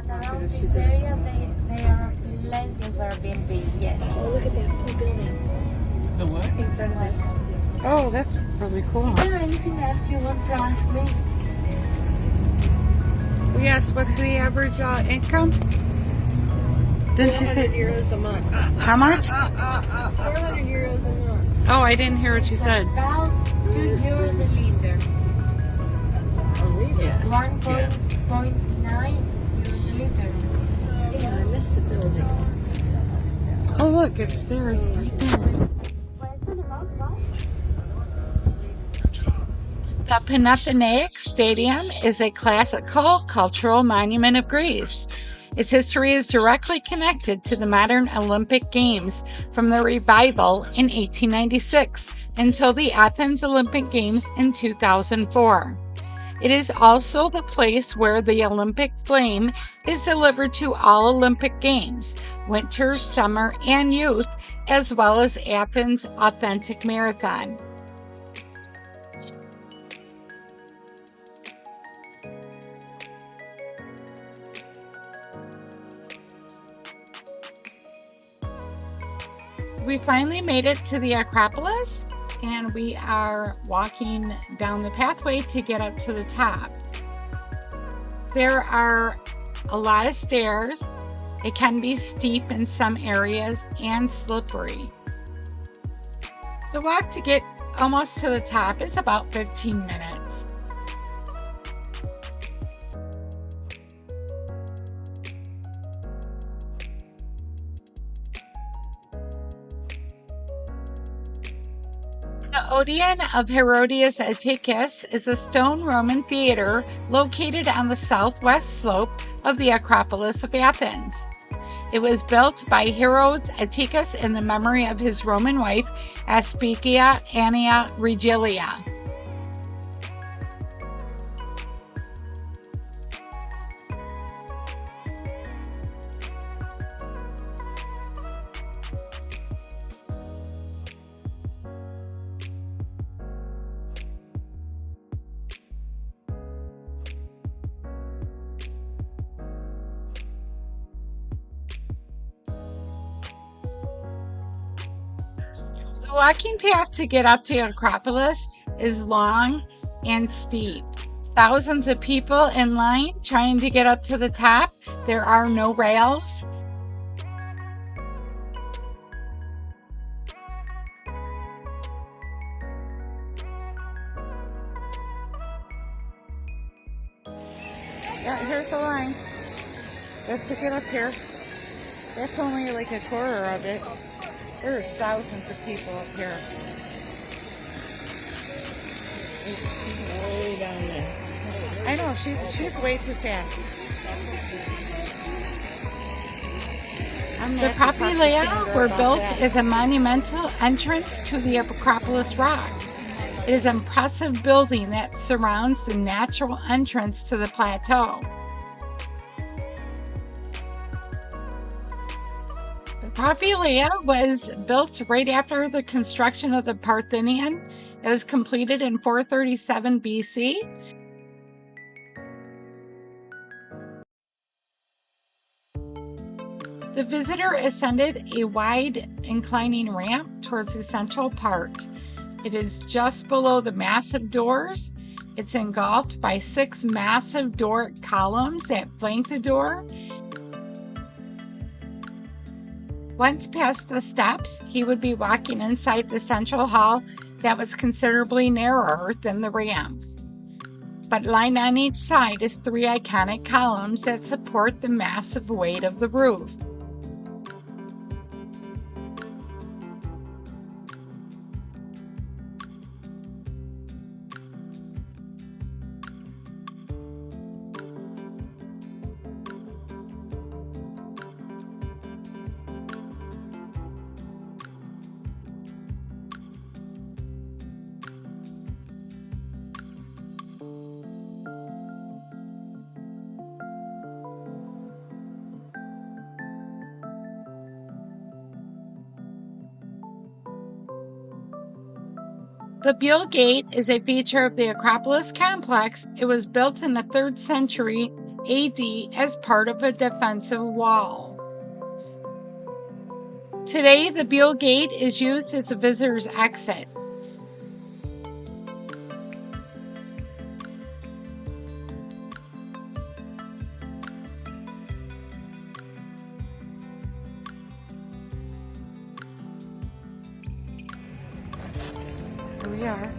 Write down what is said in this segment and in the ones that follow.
But around this area, they are plenty of Airbnbs, yes. Oh, look at that blue building The what? in front of us. Oh, that's really cool. Is there anything else you want to ask me? Yes, what's the average income? Didn't she 400 say euros a month. how much? 400 euros a month. Oh, I didn't hear what she said. About €2 a liter. A liter? Yeah. 1.9 euros a liter. Yeah, I missed the building. Oh, look, it's there, right there. The Panathenaic Stadium is a classical cultural monument of Greece. Its history is directly connected to the modern Olympic Games from the revival in 1896 until the Athens Olympic Games in 2004. It is also the place where the Olympic flame is delivered to all Olympic Games, winter, summer, and youth, as well as Athens' authentic marathon. We finally made it to the Acropolis, and we are walking down the pathway to get up to the top. There are a lot of stairs. It can be steep in some areas and slippery. The walk to get almost to the top is about 15 minutes. The Odeon of Herodias Atticus is a stone Roman theater located on the southwest slope of the Acropolis of Athens. It was built by Herodes Atticus in the memory of his Roman wife Aspasia Annia Regilia. The walking path to get up to Acropolis is long and steep. Thousands of people in line trying to get up to the top. There are no rails. Yeah, here's the line. Let's get up here. That's only like a quarter of it. There's thousands of people up here. She's way down there. I know, she's way too fast. The Propylaea were built as a monumental entrance to the Acropolis rock. It is an impressive building that surrounds the natural entrance to the plateau. The Propylaea was built right after the construction of the Parthenon. It was completed in 437 BC. The visitor ascended a wide inclining ramp towards the central part. It is just below the massive doors. It's engulfed by 6 massive Doric columns that flank the door. Once past the steps, he would be walking inside the central hall that was considerably narrower than the ramp. But lined on each side is 3 iconic columns that support the massive weight of the roof. The Buhl Gate is a feature of the Acropolis complex. It was built in the 3rd century AD as part of a defensive wall. Today, the Buhl Gate is used as a visitor's exit. Here we are.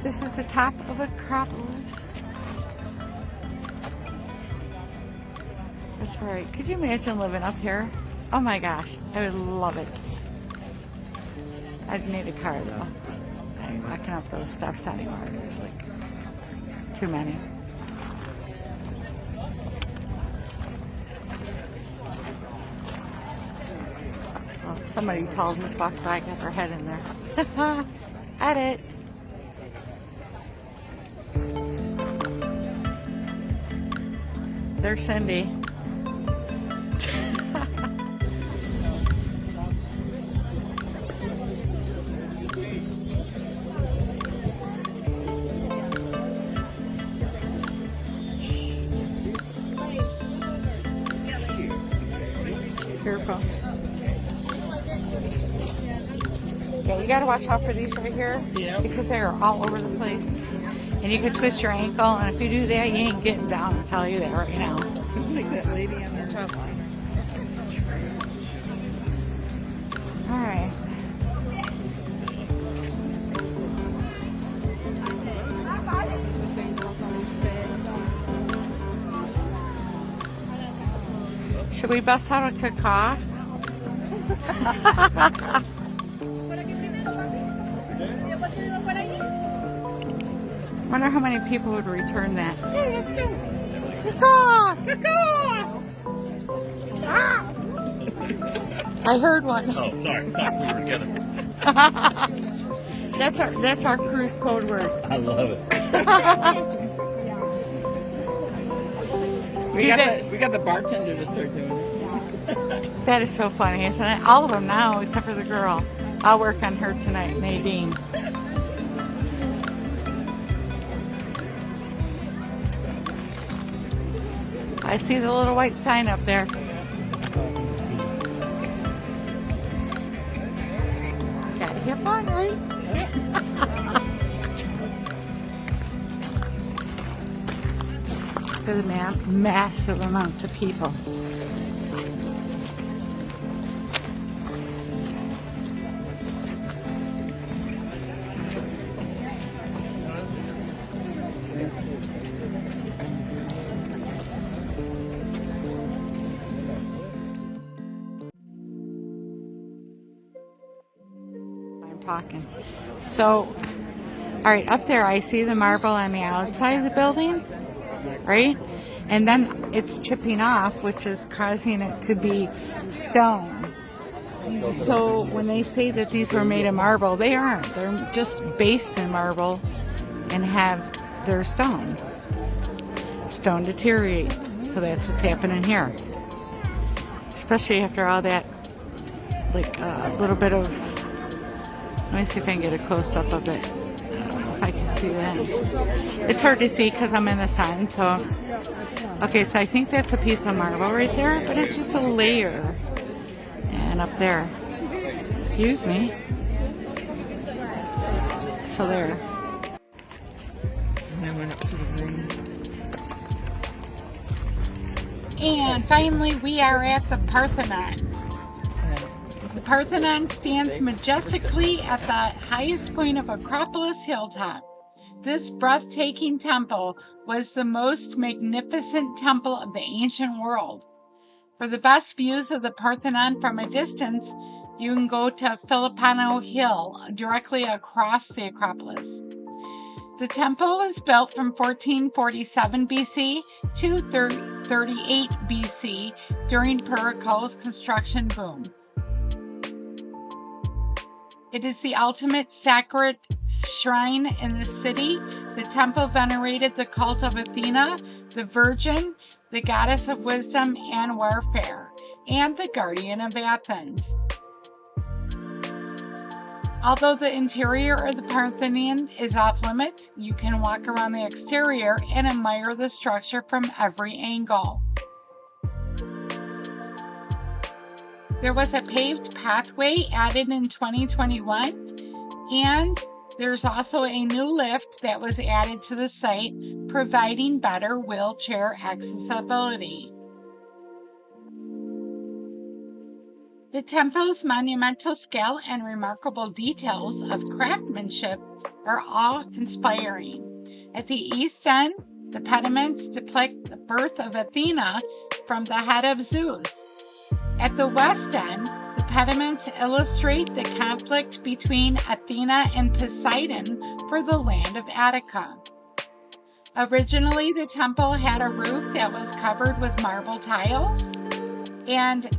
This is the top of Acropolis. That's right. Could you imagine living up here? Oh my gosh, I would love it. I'd need a car though. I ain't walking up those steps anymore. There's like too many. Oh, somebody tall just walked by, got their head in there. At it. There's Cindy. Careful. Yeah, you gotta watch out for these right here. Yeah. Because they are all over the place. And you could twist your ankle, and if you do that, you ain't getting down, I'll tell you that right now. Like that lady on their top line. Alright. Should we bust out a caca? Wonder how many people would return that. Hey, let's go. Caca! Caca! Ah! I heard one. Oh, sorry. Thought we were together. That's our cruise code word. I love it. We got the bartender to start doing it. That is so funny, isn't it? All of them now, except for the girl. I'll work on her tonight, Nadine. I see the little white sign up there. Gotta have fun, right? Look at the massive amount of people. Talking. So, all right, up there I see the marble on the outside of the building, right? And then it's chipping off, which is causing it to be stone. So when they say that these were made of marble, they aren't. They're just based in marble and have their stone. Stone deteriorates, so that's what's happening here. Especially after all that, like a little bit of. Let me see if I can get a close-up of it. I don't know if I can see that. It's hard to see because I'm in the sun, so... Okay, so I think that's a piece of marble right there, but it's just a layer. And up there. Excuse me. So there. And then went up to the room. And finally, we are at the Parthenon. The Parthenon stands majestically at the highest point of Acropolis hilltop. This breathtaking temple was the most magnificent temple of the ancient world. For the best views of the Parthenon from a distance, you can go to Philippano Hill, directly across the Acropolis. The temple was built from 1447 BC to 38 BC during Pericles' construction boom. It is the ultimate sacred shrine in the city. The temple venerated the cult of Athena, the Virgin, the goddess of wisdom and warfare, and the guardian of Athens. Although the interior of the Parthenon is off limits, you can walk around the exterior and admire the structure from every angle. There was a paved pathway added in 2021, and there's also a new lift that was added to the site, providing better wheelchair accessibility. The temple's monumental scale and remarkable details of craftsmanship are awe-inspiring. At the east end, the pediments depict the birth of Athena from the head of Zeus. At the west end, the pediments illustrate the conflict between Athena and Poseidon for the land of Attica. Originally, the temple had a roof that was covered with marble tiles, and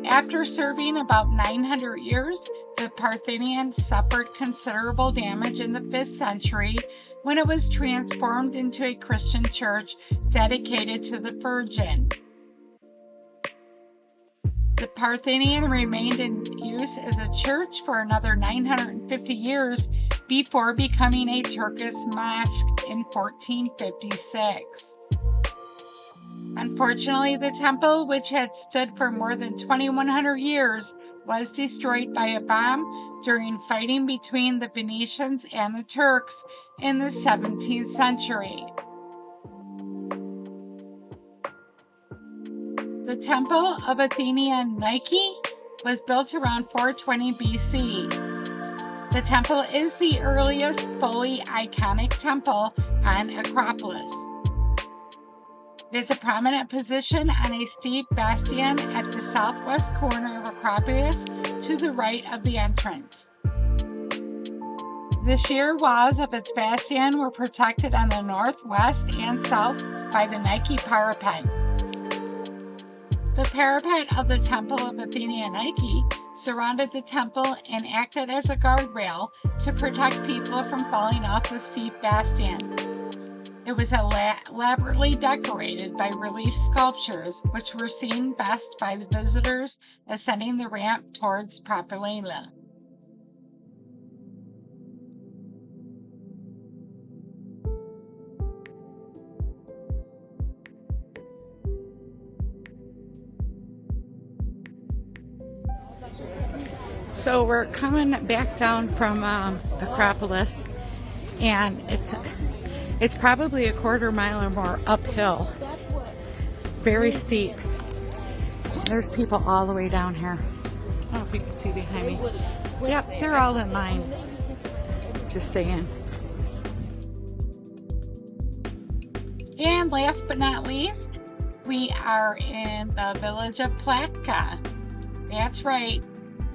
after serving about 900 years, the Parthenon suffered considerable damage in the 5th century when it was transformed into a Christian church dedicated to the Virgin. The Parthenon remained in use as a church for another 950 years before becoming a Turkish mosque in 1456. Unfortunately, the temple, which had stood for more than 2,100 years, was destroyed by a bomb during fighting between the Venetians and the Turks in the 17th century. The Temple of Athenian Nike was built around 420 BC. The temple is the earliest fully iconic temple on Acropolis. It is a prominent position on a steep bastion at the southwest corner of Acropolis to the right of the entrance. The sheer walls of its bastion were protected on the north, west, and south by the Nike parapet. The parapet of the Temple of Athenian Nike surrounded the temple and acted as a guardrail to protect people from falling off the steep bastion. It was elaborately decorated by relief sculptures, which were seen best by the visitors ascending the ramp towards Propylaea. So we're coming back down from Acropolis, and it's probably a quarter mile or more uphill. Very steep. There's people all the way down here. I don't know if you can see behind me. Yep, they're all in line. Just saying. And last but not least, we are in the village of Plata. That's right,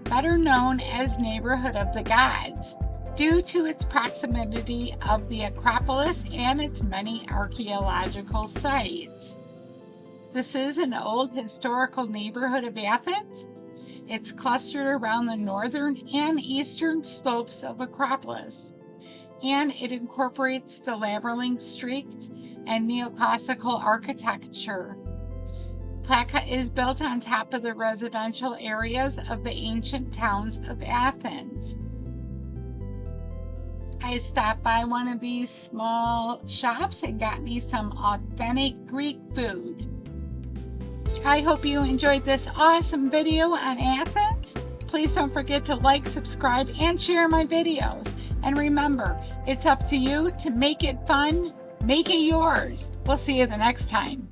better known as Neighborhood of the Gods, due to its proximity of the Acropolis and its many archaeological sites. This is an old historical neighborhood of Athens. It's clustered around the northern and eastern slopes of Acropolis, and it incorporates the labyrinth streets and neoclassical architecture. Plata is built on top of the residential areas of the ancient towns of Athens. I stopped by one of these small shops and got me some authentic Greek food. I hope you enjoyed this awesome video on Athens. Please don't forget to like, subscribe, and share my videos. And remember, it's up to you to make it fun, make it yours. We'll see you the next time.